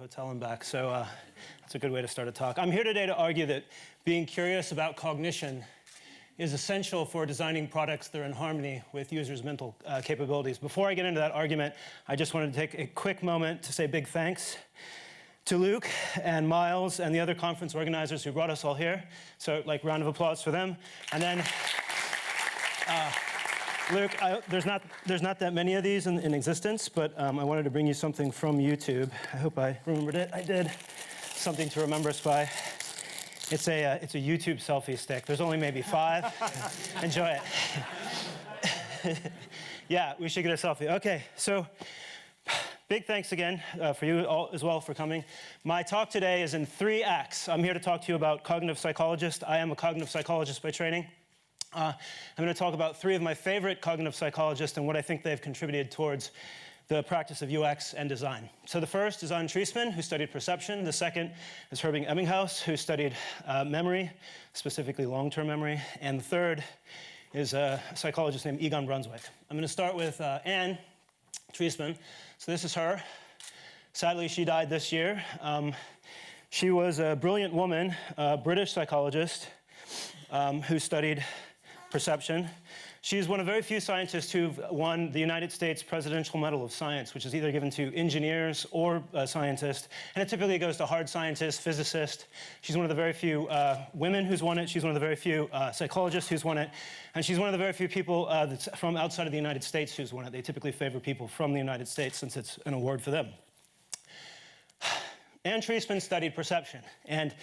hotel and back, so that's a good way to start a talk. I'm here today to argue that being curious about cognition is essential for designing products that are in harmony with users' mental capabilities. Before I get into that argument, I just wanted to take a quick moment to say big thanks to Luke and Miles and the other conference organizers who brought us all here. So, round of applause for them. And then, Luke, there's not that many of these in existence, but I wanted to bring you something from YouTube. I hope I remembered it. I did. Something to remember us by. It's a YouTube selfie stick. There's only maybe 5. Enjoy it. Yeah, we should get a selfie. Okay, so big thanks again for you all as well for coming. My talk today is in 3 acts. I'm here to talk to you about cognitive psychologist. I am a cognitive psychologist by training. I'm going to talk about 3 of my favorite cognitive psychologists and what I think they've contributed towards the practice of UX and design. So the first is Treisman, who studied perception. The second is Hermann Ebbinghaus, who studied memory, specifically long-term memory. And the third is a psychologist named Egon Brunswick. I'm going to start with Anne Treisman. So this is her. Sadly, she died this year. She was a brilliant woman, a British psychologist who studied perception. She's one of very few scientists who've won the United States Presidential Medal of Science, which is either given to engineers or scientists, and it typically goes to hard scientists, physicists. She's one of the very few women who's won it. She's one of the very few psychologists who's won it, and she's one of the very few people that's from outside of the United States who's won it. They typically favor people from the United States since it's an award for them. Anne Treisman studied perception, and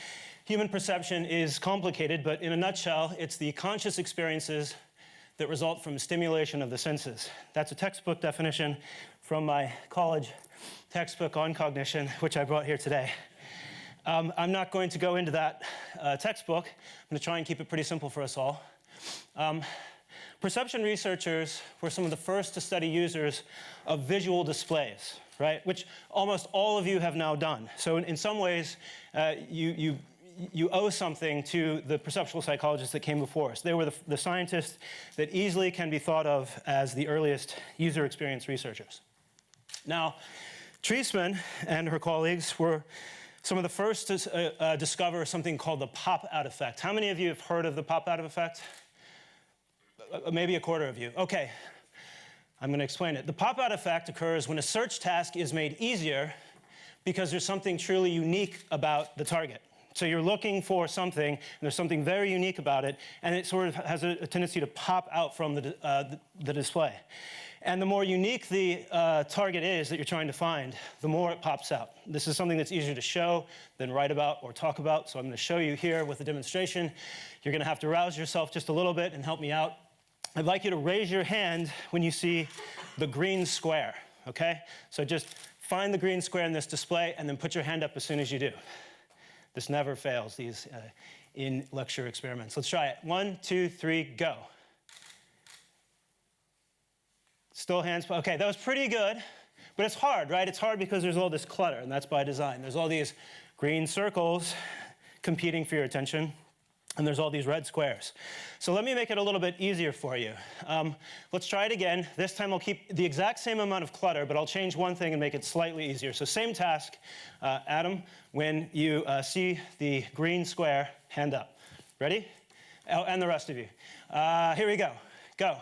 human perception is complicated, but in a nutshell, it's the conscious experiences that result from stimulation of the senses. That's a textbook definition from my college textbook on cognition, which I brought here today. I'm not going to go into that textbook. I'm going to try and keep it pretty simple for us all. Perception researchers were some of the first to study users of visual displays, right? Which almost all of you have now done. So in some ways, you owe something to the perceptual psychologists that came before us. They were the scientists that easily can be thought of as the earliest user experience researchers. Now, Treisman and her colleagues were some of the first to discover something called the pop-out effect. How many of you have heard of the pop-out effect? Maybe a quarter of you. Okay, I'm going to explain it. The pop-out effect occurs when a search task is made easier because there's something truly unique about the target. So you're looking for something, and there's something very unique about it, and it sort of has a tendency to pop out from the display. And the more unique the target is that you're trying to find, the more it pops out. This is something that's easier to show than write about or talk about, so I'm going to show you here with a demonstration. You're going to have to rouse yourself just a little bit and help me out. I'd like you to raise your hand when you see the green square, okay? So just find the green square in this display, and then put your hand up as soon as you do. This never fails, these in-lecture experiments. Let's try it. 1, 2, 3, go. Still hands. Okay, that was pretty good, but it's hard, right? It's hard because there's all this clutter, and that's by design. There's all these green circles competing for your attention, and there's all these red squares. So let me make it a little bit easier for you. Let's try it again. This time I'll keep the exact same amount of clutter, but I'll change one thing and make it slightly easier. So same task, Adam, when you see the green square, hand up. Ready? Oh, and the rest of you. Here we go. Go.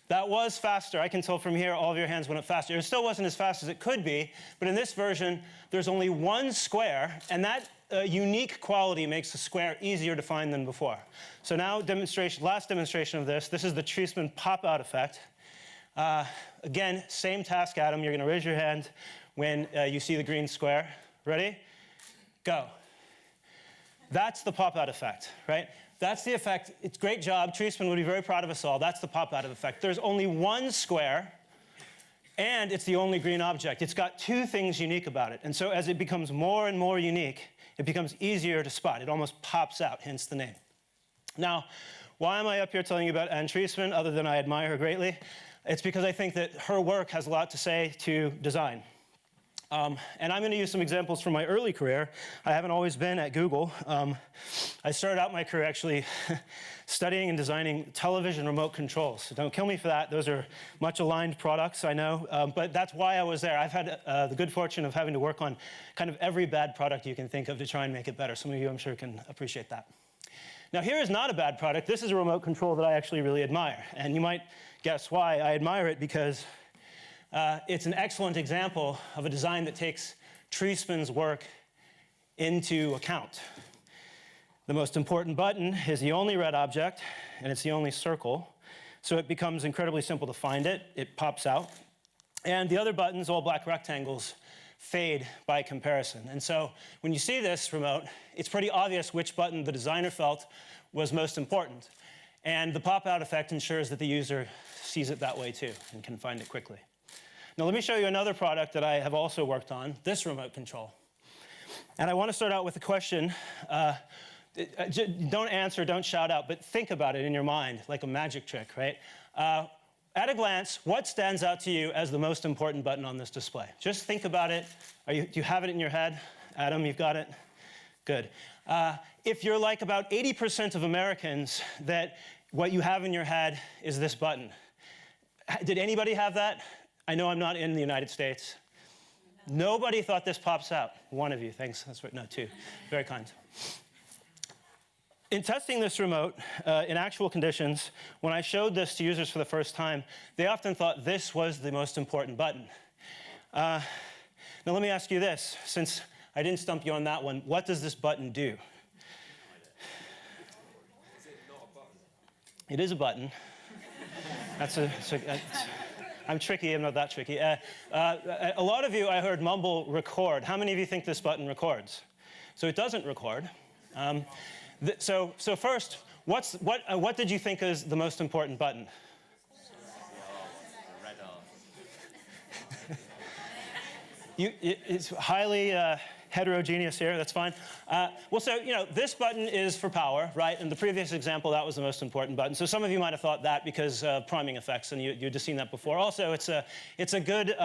That was faster. I can tell from here all of your hands went up faster. It still wasn't as fast as it could be, but in this version, there's only one square, and that unique quality makes the square easier to find than before. So now, last demonstration of this. This is the Treisman pop-out effect. Again, same task, Adam. You're going to raise your hand when you see the green square. Ready? Go. That's the pop-out effect, right? That's the effect. It's a great job. Treisman would be very proud of us all. That's the pop-out effect. There's only one square, and it's the only green object. It's got 2 things unique about it. And so as it becomes more and more unique, it becomes easier to spot. It almost pops out, hence the name. Now, why am I up here telling you about Anne Treisman, other than I admire her greatly? It's because I think that her work has a lot to say to design. And I'm going to use some examples from my early career. I haven't always been at Google. I started out my career actually studying and designing television remote controls. So don't kill me for that. Those are much aligned products, I know. But that's why I was there. I've had the good fortune of having to work on kind of every bad product you can think of to try and make it better. Some of you, I'm sure, can appreciate that. Now, here is not a bad product. This is a remote control that I actually really admire. And you might guess why I admire it, because it's an excellent example of a design that takes Treisman's work into account. The most important button is the only red object, and it's the only circle. So it becomes incredibly simple to find it. It pops out. And the other buttons, all black rectangles, fade by comparison. And so when you see this remote, it's pretty obvious which button the designer felt was most important. And the pop-out effect ensures that the user sees it that way too and can find it quickly. Now let me show you another product that I have also worked on, this remote control. And I want to start out with a question. Don't answer, don't shout out, but think about it in your mind, like a magic trick, right? At a glance, what stands out to you as the most important button on this display? Just think about it. Do you have it in your head? Adam, you've got it? Good. If you're like about 80% of Americans, that what you have in your head is this button. Did anybody have that? I know I'm not in the United States. Nobody thought this pops out. One of you, thanks. That's right. No, two. Very kind. In testing this remote in actual conditions, when I showed this to users for the first time, they often thought this was the most important button. Now let me ask you this, since I didn't stump you on that one, what does this button do? Is it not a button? It is a button. I'm tricky, I'm not that tricky. A lot of you, I heard mumble record. How many of you think this button records? So it doesn't record. So first, what did you think is the most important button? It's highly heterogeneous here, that's fine. Well, so, this button is for power, right? In the previous example, that was the most important button. So some of you might have thought that because of priming effects, and you'd just seen that before. Also, it's a good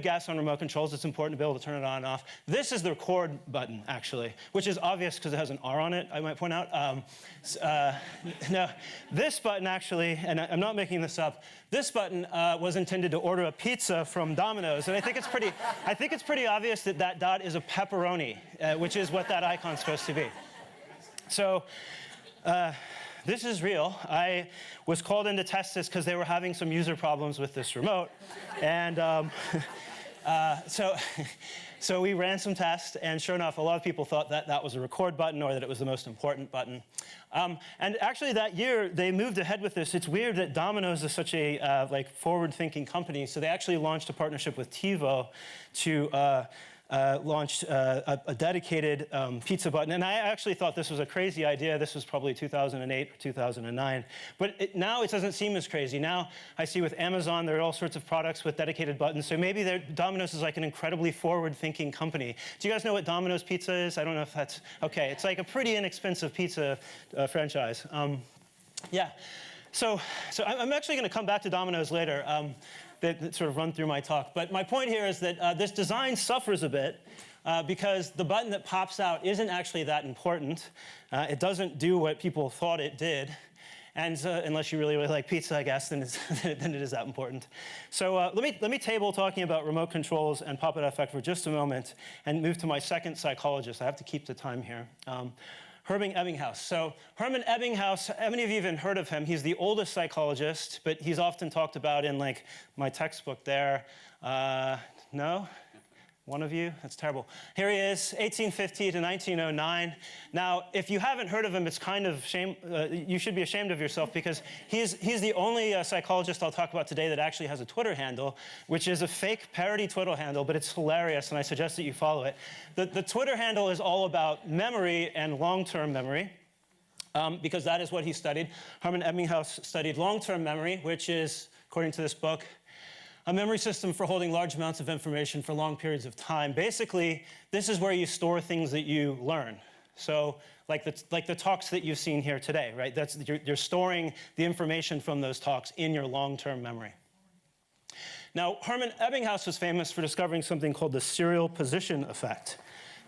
guess on remote controls. It's important to be able to turn it on and off. This is the record button, actually, which is obvious because it has an R on it, I might point out. No, this button actually, and I'm not making this up, this button was intended to order a pizza from Domino's, and I think it's pretty obvious that that dot is a pepperoni, which is what that icon's supposed to be. So this is real. I was called in to test this because they were having some user problems with this remote, and so we ran some tests, and sure enough, a lot of people thought that that was a record button or that it was the most important button. And actually that year, they moved ahead with this. It's weird that Domino's is such a forward-thinking company, so they actually launched a partnership with TiVo to launched a dedicated pizza button. And I actually thought this was a crazy idea. This was probably 2008 or 2009. But now it doesn't seem as crazy. Now I see with Amazon, there are all sorts of products with dedicated buttons. So maybe Domino's is like an incredibly forward-thinking company. Do you guys know what Domino's Pizza is? I don't know if that's... OK, it's like a pretty inexpensive pizza franchise. Yeah. So I'm actually going to come back to Domino's later. That sort of run through my talk. But my point here is that this design suffers a bit because the button that pops out isn't actually that important. It doesn't do what people thought it did. And unless you really, really like pizza, I guess, then it is that important. So let me table talking about remote controls and pop-out effect for just a moment and move to my second psychologist. I have to keep the time here. Hermann Ebbinghaus. So Hermann Ebbinghaus, how many of you have even heard of him? He's the oldest psychologist, but he's often talked about in like my textbook there. No? One of you? That's terrible. Here he is, 1850 to 1909. Now, if you haven't heard of him, it's kind of shame. You should be ashamed of yourself because he's the only psychologist I'll talk about today that actually has a Twitter handle, which is a fake parody Twitter handle, but it's hilarious, and I suggest that you follow it. The Twitter handle is all about memory and long-term memory, because that is what he studied. Hermann Ebbinghaus studied long-term memory, which is, according to this book, a memory system for holding large amounts of information for long periods of time. Basically, this is where you store things that you learn. So like the talks that you've seen here today, right? You're storing the information from those talks in your long-term memory. Now, Hermann Ebbinghaus was famous for discovering something called the serial position effect.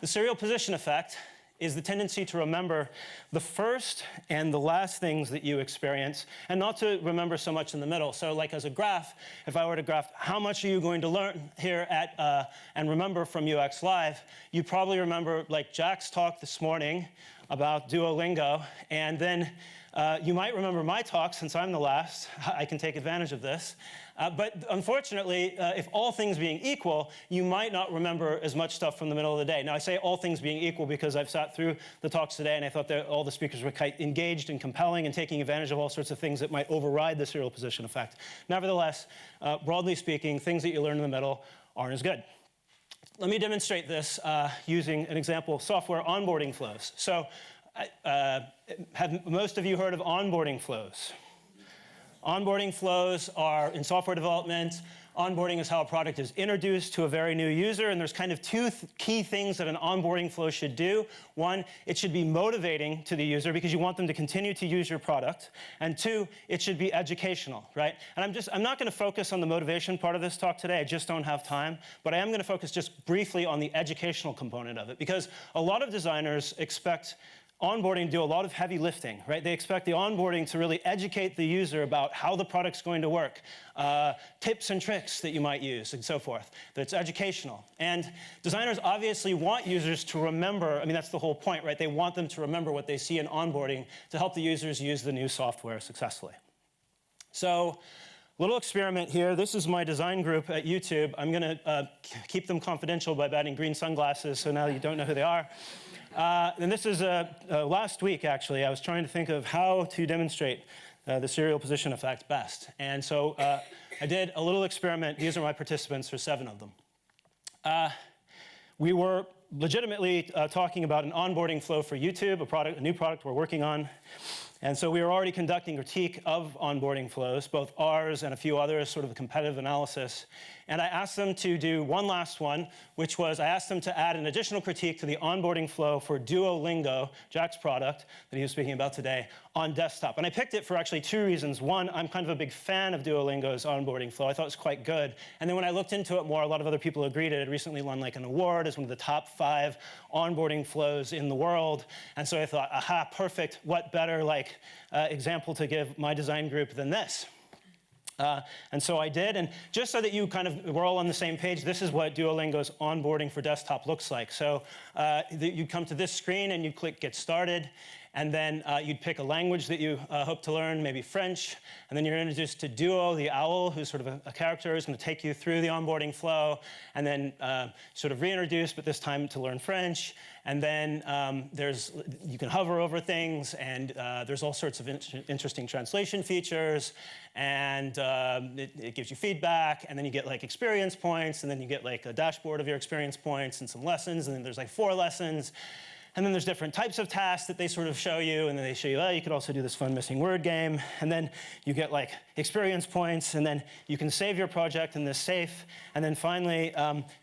The serial position effect is the tendency to remember the first and the last things that you experience, and not to remember so much in the middle. So like as a graph, if I were to graph how much are you going to learn here at and remember from UX Live, you probably remember like Jack's talk this morning about Duolingo, and then you might remember my talk since I'm the last. I can take advantage of this. But unfortunately, if all things being equal, you might not remember as much stuff from the middle of the day. Now, I say all things being equal because I've sat through the talks today, and I thought that all the speakers were quite engaged and compelling and taking advantage of all sorts of things that might override the serial position effect. Nevertheless, broadly speaking, things that you learn in the middle aren't as good. Let me demonstrate this using an example of software onboarding flows. So, have most of you heard of onboarding flows? Onboarding flows are in software development. Onboarding is how a product is introduced to a very new user, and there's kind of two key things that an onboarding flow should do. One, it should be motivating to the user because you want them to continue to use your product. And two, it should be educational, right? And I'm not going to focus on the motivation part of this talk today. I just don't have time. But I am going to focus just briefly on the educational component of it, because a lot of designers expect onboarding to do a lot of heavy lifting, right? They expect the onboarding to really educate the user about how the product's going to work, tips and tricks that you might use, and so forth. That it's educational. And designers obviously want users to remember, I mean, that's the whole point, right? They want them to remember what they see in onboarding to help the users use the new software successfully. So, little experiment here. This is my design group at YouTube. I'm going to keep them confidential by adding green sunglasses, so now you don't know who they are. And this is last week, actually. I was trying to think of how to demonstrate the serial position effect best. And so I did a little experiment. These are my participants. There's 7 of them. We were legitimately talking about an onboarding flow for YouTube, a new product we're working on. And so we were already conducting critique of onboarding flows, both ours and a few others, sort of a competitive analysis. And I asked them to do one last one, which was I asked them to add an additional critique to the onboarding flow for Duolingo, Jack's product that he was speaking about today, on desktop. And I picked it for actually 2 reasons. One, I'm kind of a big fan of Duolingo's onboarding flow. I thought it was quite good. And then when I looked into it more, a lot of other people agreed it had recently won like an award as one of the top 5 onboarding flows in the world. And so I thought, aha, perfect. What better example to give my design group than this? And so I did, and just so that you we're all on the same page, this is what Duolingo's onboarding for desktop looks like. So you come to this screen and you click Get Started, and then you'd pick a language that you hope to learn, maybe French, and then you're introduced to Duo, the owl, who's sort of a character who's going to take you through the onboarding flow, and then sort of reintroduced, but this time to learn French. And then you can hover over things, and there's all sorts of interesting translation features, and it gives you feedback, and then you get experience points, and then you get a dashboard of your experience points and some lessons, and then there's 4 lessons. And then there's different types of tasks that they sort of show you, and then they show you, you could also do this fun missing word game, and then you get experience points, and then you can save your project in this safe, and then finally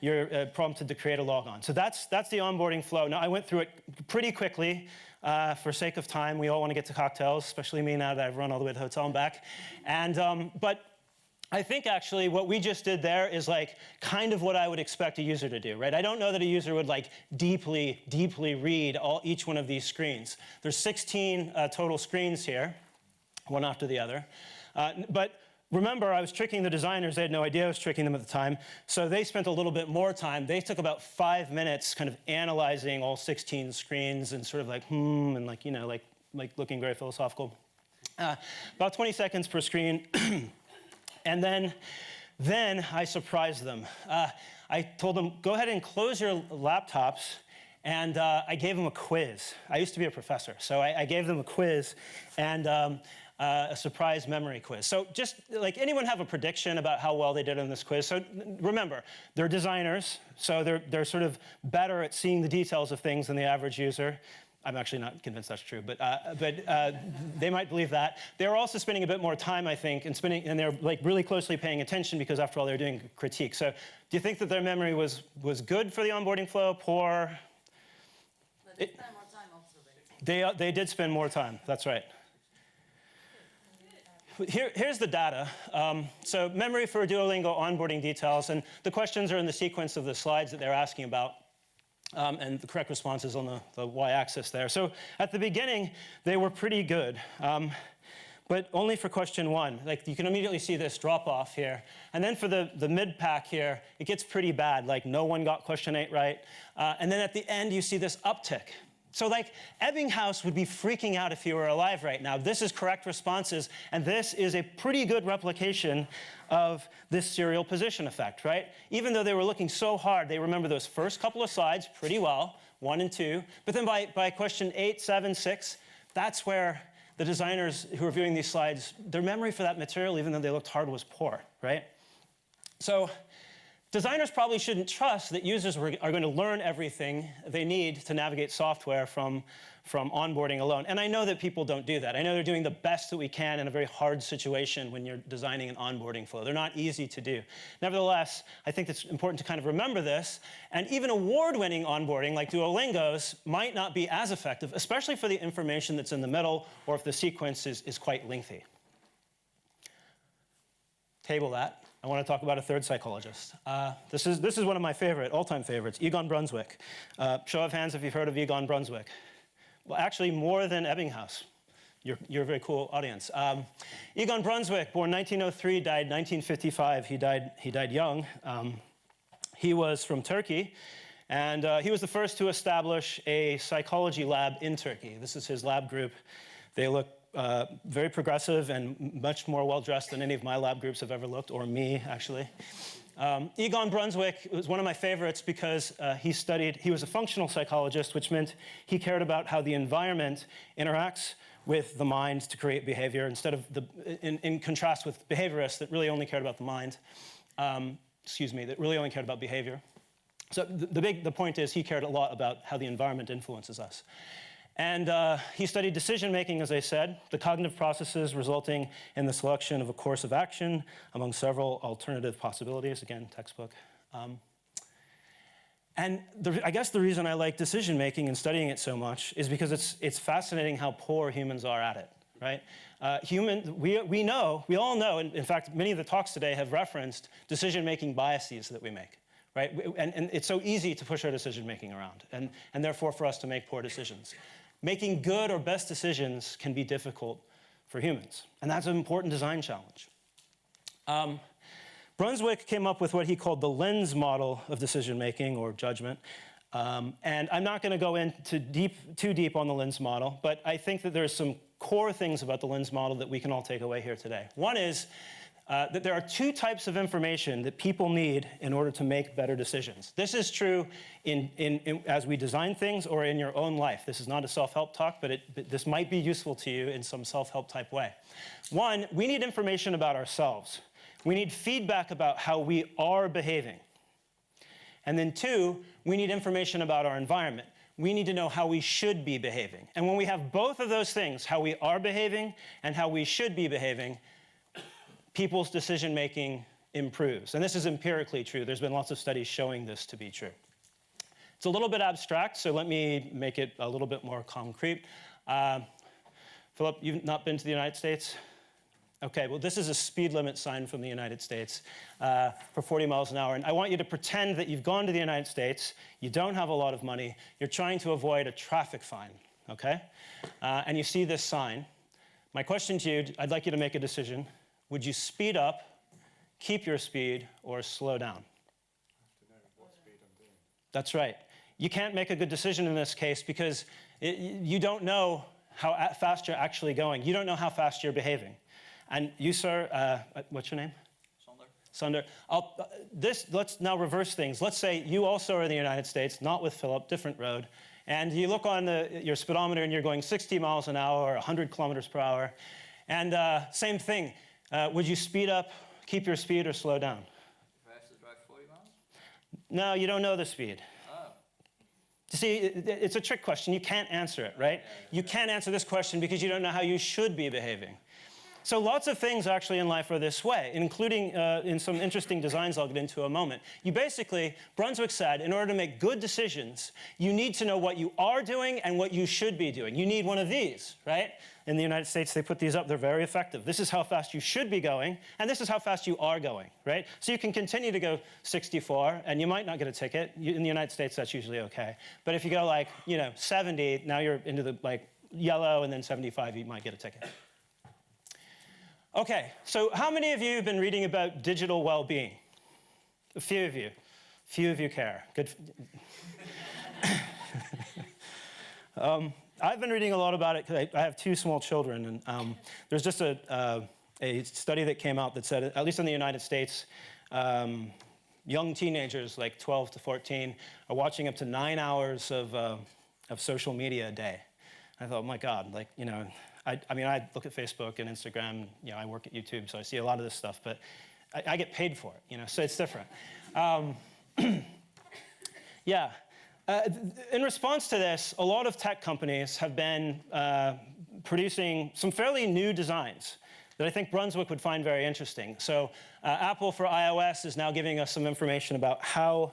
you're prompted to create a logon. So that's the onboarding flow. Now I went through it pretty quickly for sake of time. We all want to get to cocktails, especially me now that I've run all the way to the hotel and back. And but I think actually what we just did there is kind of what I would expect a user to do, right? I don't know that a user would deeply read each one of these screens. There's 16 total screens here, one after the other. But remember, I was tricking the designers. They had no idea I was tricking them at the time. So they spent a little bit more time. They took about 5 minutes kind of analyzing all 16 screens and sort of and looking very philosophical. About 20 seconds per screen. And then I surprised them. I told them, go ahead and close your laptops, and I gave them a quiz. I used to be a professor, so I gave them a quiz and a surprise memory quiz. So just anyone have a prediction about how well they did on this quiz? So remember, they're designers, so they're sort of better at seeing the details of things than the average user. I'm actually not convinced that's true, but they might believe that. They're also spending a bit more time, I think, and they're really closely paying attention because, after all, they're doing critique. So, do you think that their memory was good for the onboarding flow? Poor? They did spend more time observing. They did spend more time. That's right. Here's the data. So memory for Duolingo onboarding details, and the questions are in the sequence of the slides that they're asking about, and the correct response is on the y-axis there. So at the beginning, they were pretty good, but only for question 1. Like, you can immediately see this drop off here. And then for the mid-pack here, it gets pretty bad, like no one got question 8 right. And then at the end, you see this uptick. So like Ebbinghaus would be freaking out if he were alive right now. This is correct responses, and this is a pretty good replication of this serial position effect, right? Even though they were looking so hard, they remember those first couple of slides pretty well, 1 and 2. But then by question 8, 7, 6, that's where the designers who were viewing these slides, their memory for that material, even though they looked hard, was poor, right? So designers probably shouldn't trust that users are going to learn everything they need to navigate software from onboarding alone. And I know that people don't do that. I know they're doing the best that we can in a very hard situation when you're designing an onboarding flow. They're not easy to do. Nevertheless, I think it's important to kind of remember this. And even award-winning onboarding like Duolingo's might not be as effective, especially for the information that's in the middle or if the sequence is quite lengthy. Table that. I want to talk about a third psychologist. This is one of my all-time favorites, Egon Brunswick. Show of hands if you've heard of Egon Brunswick. Well, actually, more than Ebbinghaus. You're a very cool audience. Egon Brunswick, born 1903, died 1955. He died young. He was from Turkey, and he was the first to establish a psychology lab in Turkey. This is his lab group. They look very progressive and much more well-dressed than any of my lab groups have ever looked, or me, actually. Egon Brunswick was one of my favorites because he was a functional psychologist, which meant he cared about how the environment interacts with the mind to create behavior, instead of in contrast with behaviorists that really only cared about the mind, that really only cared about behavior. So the point is he cared a lot about how the environment influences us. And he studied decision-making, as I said, the cognitive processes resulting in the selection of a course of action among several alternative possibilities. Again, textbook. And I guess the reason I like decision-making and studying it so much is because it's fascinating how poor humans are at it, right? We all know, and in fact, many of the talks today have referenced decision-making biases that we make, right? And it's so easy to push our decision-making around, and therefore for us to make poor decisions. Making good or best decisions can be difficult for humans, and that's an important design challenge. Brunswick came up with what he called the lens model of decision-making or judgment, and I'm not going to go into too deep on the lens model, but I think that there's some core things about the lens model that we can all take away here today. One is that there are 2 types of information that people need in order to make better decisions. This is true as we design things or in your own life. This is not a self-help talk, but this might be useful to you in some self-help type way. 1, we need information about ourselves. We need feedback about how we are behaving. And then 2, we need information about our environment. We need to know how we should be behaving. And when we have both of those things, how we are behaving and how we should be behaving, people's decision-making improves. And this is empirically true. There's been lots of studies showing this to be true. It's a little bit abstract, so let me make it a little bit more concrete. Philip, you've not been to the United States? Okay, well, this is a speed limit sign from the United States for 40 miles an hour. And I want you to pretend that you've gone to the United States, you don't have a lot of money, you're trying to avoid a traffic fine, okay? And you see this sign. My question to you, I'd like you to make a decision. Would you speed up, keep your speed, or slow down? I have to know what speed I'm doing. That's right. You can't make a good decision in this case because you don't know how fast you're actually going. You don't know how fast you're behaving. And you, sir, what's your name? Sunder. Let's now reverse things. Let's say you also are in the United States, not with Philip, different road, and you look on your speedometer and you're going 60 miles an hour or 100 kilometers per hour, and same thing. Would you speed up, keep your speed, or slow down? If I have to drive 40 miles? No, you don't know the speed. Oh. You see, it's a trick question. You can't answer it, right? You can't answer this question because you don't know how you should be behaving. So lots of things actually in life are this way, including in some interesting designs I'll get into in a moment. You basically, Brunswick said, in order to make good decisions, you need to know what you are doing and what you should be doing. You need one of these, right? In the United States, they put these up. They're very effective. This is how fast you should be going, and this is how fast you are going, right? So you can continue to go 64, and you might not get a ticket. In the United States, that's usually okay. But if you go like, 70, now you're into the yellow, and then 75, you might get a ticket. Okay, so how many of you have been reading about digital well-being? A few of you. A few of you care. Good. I've been reading a lot about it because I have 2 small children, and there's just a study that came out that said, at least in the United States, young teenagers like 12 to 14 are watching up to 9 hours of social media a day. I thought, oh my God, I look at Facebook and Instagram, I work at YouTube, so I see a lot of this stuff, but I get paid for it, so it's different. Yeah. In response to this, a lot of tech companies have been producing some fairly new designs that I think Brunswick would find very interesting. So Apple for iOS is now giving us some information about how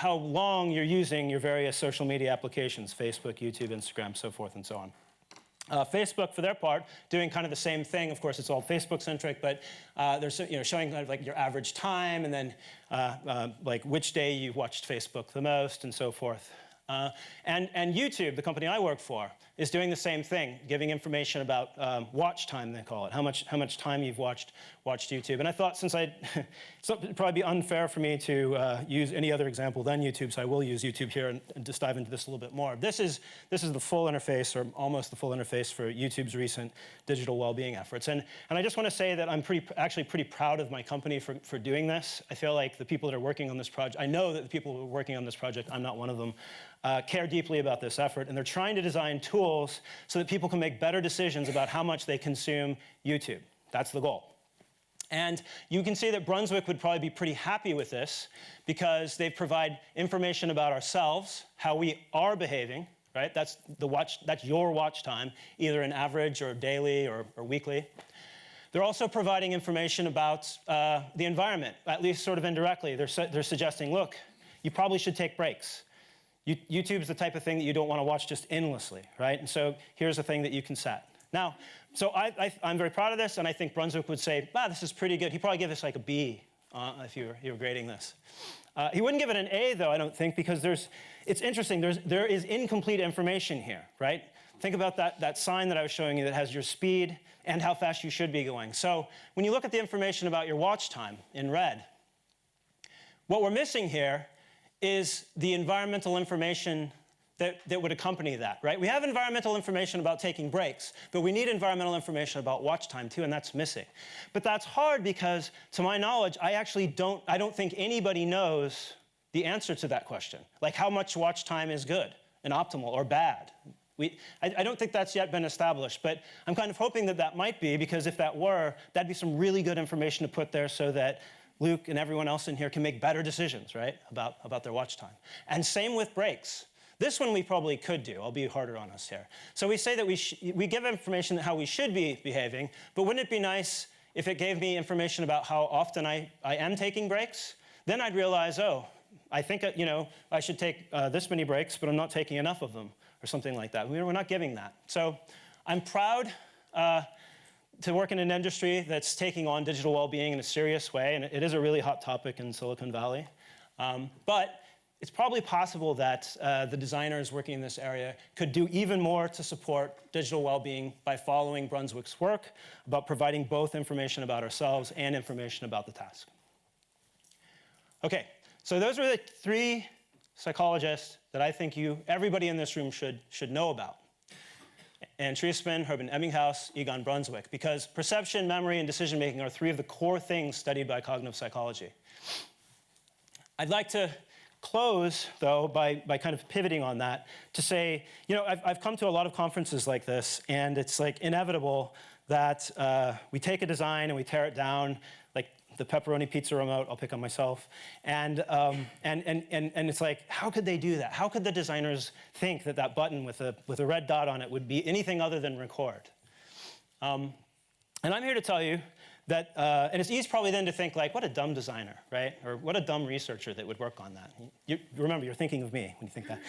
long you're using your various social media applications, Facebook, YouTube, Instagram, so forth and so on. Facebook, for their part, doing kind of the same thing. Of course, it's all Facebook-centric, but they're showing kind of like your average time, and then like which day you watched Facebook the most, and so forth. And YouTube, the company I work for, is doing the same thing, giving information about watch time, they call it, how much time you've watched YouTube. And I thought, since it'd probably be unfair for me to use any other example than YouTube, so I will use YouTube here and just dive into this a little bit more. This is the full interface, or almost the full interface, for YouTube's recent digital well-being efforts. And I just want to say that I'm actually pretty proud of my company for doing this. I feel like the people that are working on this project, I know that the people who are working on this project, I'm not one of them, care deeply about this effort, and they're trying to design tools so that people can make better decisions about how much they consume YouTube. That's the goal. And you can see that Brunswick would probably be pretty happy with this, because they provide information about ourselves, how we are behaving, right? That's your watch time, either in average or daily or weekly. They're also providing information about the environment, at least sort of indirectly. They're suggesting, look, you probably should take breaks. YouTube's the type of thing that you don't want to watch just endlessly, right? And so here's a thing that you can set. Now, so I'm very proud of this, and I think Brunswick would say, this is pretty good. He'd probably give us like a B if you were grading this. He wouldn't give it an A, though, I don't think, because it's interesting. There is incomplete information here, right? Think about that sign that I was showing you that has your speed and how fast you should be going. So when you look at the information about your watch time in red, what we're missing here is the environmental information that would accompany that, right? We have environmental information about taking breaks, but we need environmental information about watch time too, and that's missing. But that's hard because, to my knowledge, I don't think anybody knows the answer to that question, like how much watch time is good and optimal or bad. I don't think that's yet been established, but I'm kind of hoping that might be, because if that were, that'd be some really good information to put there so that Luke and everyone else in here can make better decisions, right, about their watch time. And same with breaks. This one we probably could do. I'll be harder on us here. So we say that we give information how we should be behaving, but wouldn't it be nice if it gave me information about how often I am taking breaks? Then I'd realize, I think I should take this many breaks, but I'm not taking enough of them, or something like that. We're not giving that. So I'm proud to work in an industry that's taking on digital well-being in a serious way, and it is a really hot topic in Silicon Valley. But it's probably possible that the designers working in this area could do even more to support digital well-being by following Brunswick's work about providing both information about ourselves and information about the task. Okay, so those are the 3 psychologists that I think everybody in this room should know about. And Treisman, Hermann Ebbinghaus, Egon Brunswick, because perception, memory, and decision-making are 3 of the core things studied by cognitive psychology. I'd like to close, though, by kind of pivoting on that to say, I've come to a lot of conferences like this, and it's like inevitable that we take a design and we tear it down, like the pepperoni pizza remote, I'll pick on myself, and it's like, how could they do that? How could the designers think that button with a red dot on it would be anything other than record? And I'm here to tell you that, and it's easy probably then to think like, what a dumb designer, right? Or what a dumb researcher that would work on that. Remember, you're thinking of me when you think that.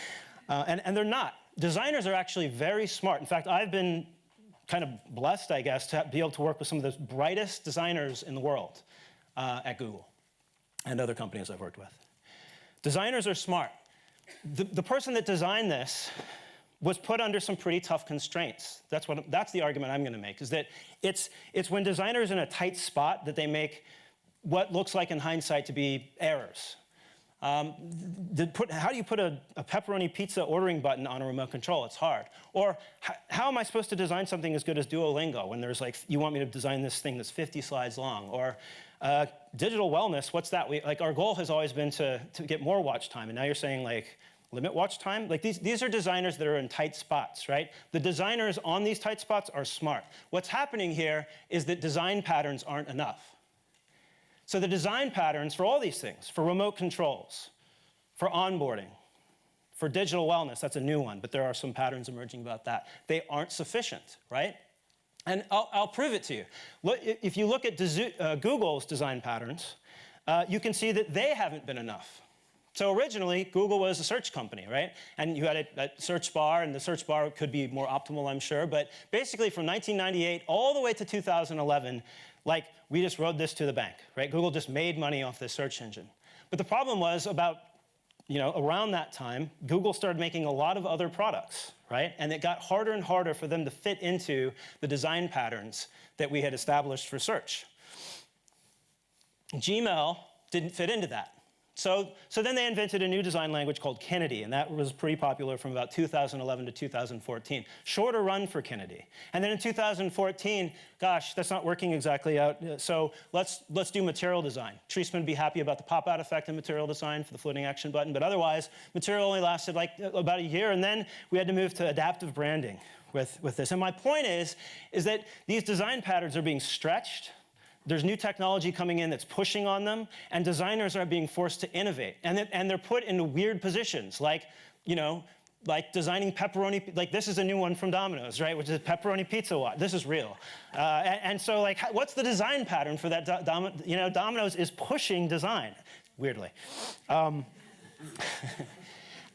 And they're not. Designers are actually very smart. In fact, I've been kind of blessed, I guess, to be able to work with some of the brightest designers in the world at Google and other companies I've worked with. Designers are smart. The person that designed this was put under some pretty tough constraints. That's the argument I'm going to make, is that it's when designers are in a tight spot that they make what looks like in hindsight to be errors. How do you put a pepperoni pizza ordering button on a remote control? It's hard. Or how am I supposed to design something as good as Duolingo when there's like, you want me to design this thing that's 50 slides long? Or digital wellness, what's that? Our goal has always been to get more watch time, and now you're saying like, limit watch time? Like these are designers that are in tight spots, right? The designers on these tight spots are smart. What's happening here is that design patterns aren't enough. So the design patterns for all these things, for remote controls, for onboarding, for digital wellness, that's a new one, but there are some patterns emerging about that. They aren't sufficient, right? And I'll prove it to you. If you look at Google's design patterns, you can see that they haven't been enough. So originally, Google was a search company, right? And you had a search bar, and the search bar could be more optimal, I'm sure. But basically, from 1998 all the way to 2011, like, we just rode this to the bank, right? Google just made money off this search engine. But the problem was around that time, Google started making a lot of other products, right? And it got harder and harder for them to fit into the design patterns that we had established for search. Gmail didn't fit into that. So then they invented a new design language called Kennedy, and that was pretty popular from about 2011 to 2014. Shorter run for Kennedy. And then in 2014, gosh, that's not working exactly out, so let's do material design. Treisman would be happy about the pop-out effect in material design for the floating action button, but otherwise, material only lasted like about a year, and then we had to move to adaptive branding with this. And my point is that these design patterns are being stretched. There's new technology coming in that's pushing on them, and designers are being forced to innovate. And they're put into weird positions, like designing pepperoni, like this is a new one from Domino's, right? Which is pepperoni pizza watch. This is real. And so like, what's the design pattern for that? Domino's is pushing design, weirdly.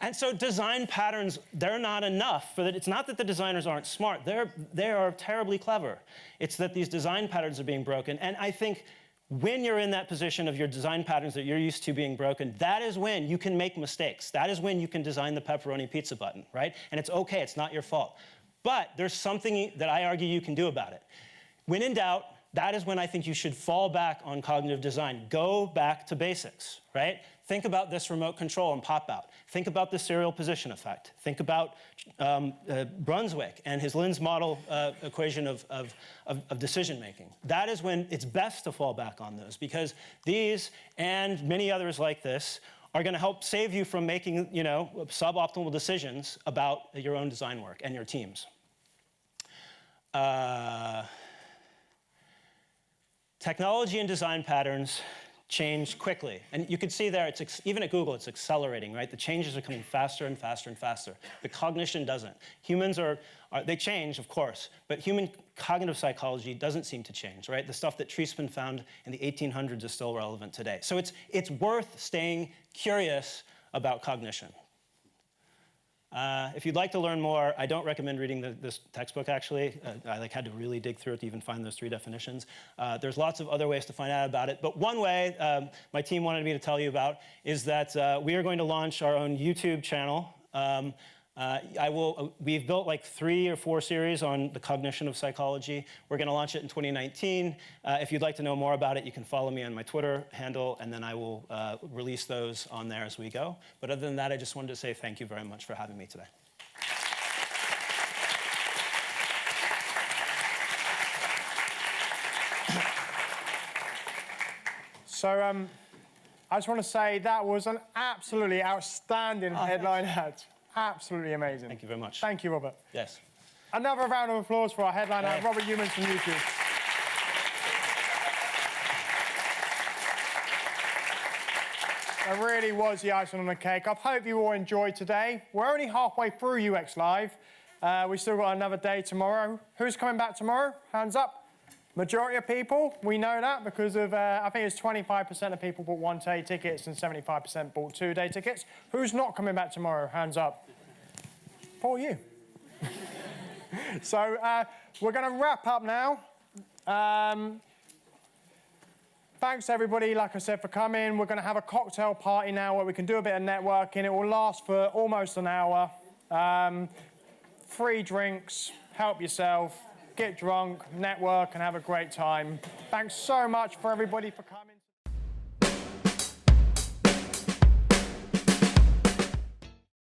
And so design patterns, they're not enough for that. It's not that the designers aren't smart. They are terribly clever. It's that these design patterns are being broken. And I think when you're in that position of your design patterns that you're used to being broken, that is when you can make mistakes. That is when you can design the pepperoni pizza button, right? And it's okay, it's not your fault. But there's something that I argue you can do about it. When in doubt, that is when I think you should fall back on cognitive design. Go back to basics, right? Think about this remote control and pop-out. Think about the serial position effect. Think about Brunswick and his Linz model equation of decision-making. That is when it's best to fall back on those, because these and many others like this are going to help save you from making suboptimal decisions about your own design work and your teams. Technology and design patterns change quickly. And you can see there, even at Google, it's accelerating, right? The changes are coming faster and faster and faster. The cognition doesn't. Humans they change, of course, but human cognitive psychology doesn't seem to change, right? The stuff that Treisman found in the 1800s is still relevant today. So it's worth staying curious about cognition. If you'd like to learn more, I don't recommend reading this textbook, actually. I had to really dig through it to even find those 3 definitions. There's lots of other ways to find out about it. But one way my team wanted me to tell you about is that we are going to launch our own YouTube channel. We've built like 3 or 4 series on the cognition of psychology. We're going to launch it in 2019. If you'd like to know more about it, you can follow me on my Twitter handle, and then I will release those on there as we go. But other than that, I just wanted to say thank you very much for having me today. So I just want to say that was an absolutely outstanding headline ad. Absolutely amazing. Thank you very much. Thank you, Robert. Yes. Another round of applause for our headline ad, Robert Youmans from YouTube. That really was the icing on the cake. I hope you all enjoyed today. We're only halfway through UX Live. We've still got another day tomorrow. Who's coming back tomorrow? Hands up. Majority of people, we know that because of, I think it's 25% of people bought 1-day tickets and 75% bought 2-day tickets. Who's not coming back tomorrow? Hands up. Paul, you. So we're going to wrap up now. Thanks, everybody, like I said, for coming. We're going to have a cocktail party now where we can do a bit of networking. It will last for almost an hour. Free drinks, help yourself, get drunk, network, and have a great time. Thanks so much for everybody for coming.